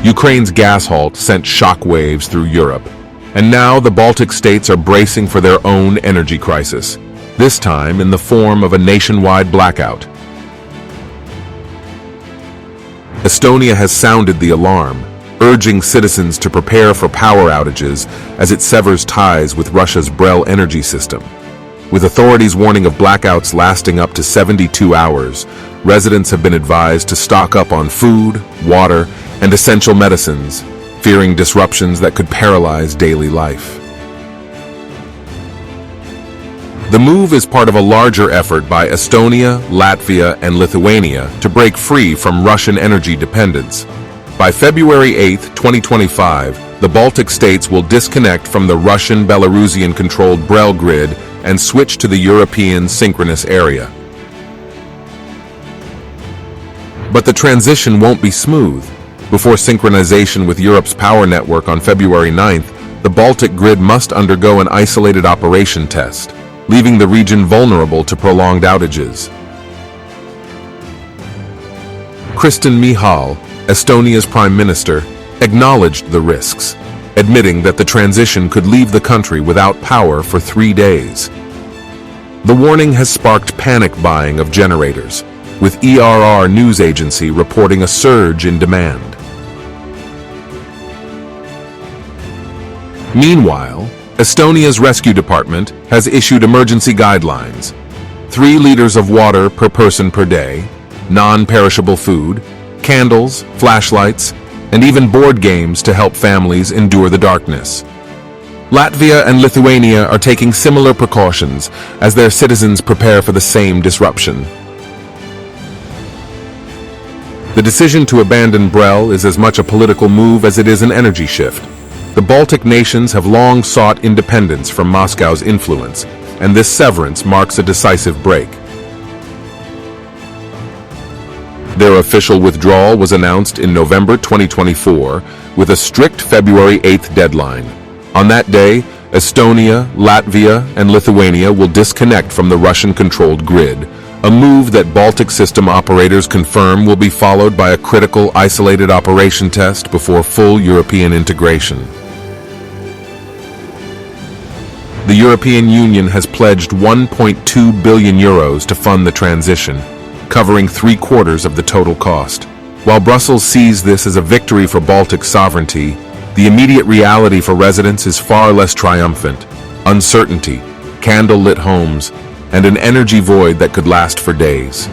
Ukraine's gas halt sent shockwaves through Europe, and now the Baltic states are bracing for their own energy crisis, this time in the form of a nationwide blackout. Estonia has sounded the alarm, urging citizens to prepare for power outages as it severs ties with Russia's BRELL energy system. With authorities warning of blackouts lasting up to 72 hours, residents have been advised to stock up on food, water, and essential medicines, fearing disruptions that could paralyze daily life. The move is part of a larger effort by Estonia, Latvia, and Lithuania to break free from Russian energy dependence. By February 8, 2025, the Baltic states will disconnect from the Russian-Belarusian-controlled BRELL grid and switch to the European synchronous area. But the transition won't be smooth. Before synchronization with Europe's power network on February 9th, the Baltic grid must undergo an isolated operation test, leaving the region vulnerable to prolonged outages. Kristen Michal, Estonia's prime minister, acknowledged the risks, admitting that the transition could leave the country without power for 3 days. The warning has sparked panic buying of generators, with ERR news agency reporting a surge in demand. Meanwhile, Estonia's rescue department has issued emergency guidelines: 3 liters of water per person per day, non-perishable food, candles, flashlights, and even board games to help families endure the darkness. Latvia and Lithuania are taking similar precautions as their citizens prepare for the same disruption. The decision to abandon BRELL is as much a political move as it is an energy shift. The Baltic nations have long sought independence from Moscow's influence, and this severance marks a decisive break. Their official withdrawal was announced in November 2024, with a strict February 8th deadline. On that day, Estonia, Latvia, and Lithuania will disconnect from the Russian-controlled grid, a move that Baltic system operators confirm will be followed by a critical isolated operation test before full European integration. The European Union has pledged €1.2 billion to fund the transition, covering 3/4 of the total cost. While Brussels sees this as a victory for Baltic sovereignty, the immediate reality for residents is far less triumphant: uncertainty, candle-lit homes, and an energy void that could last for days.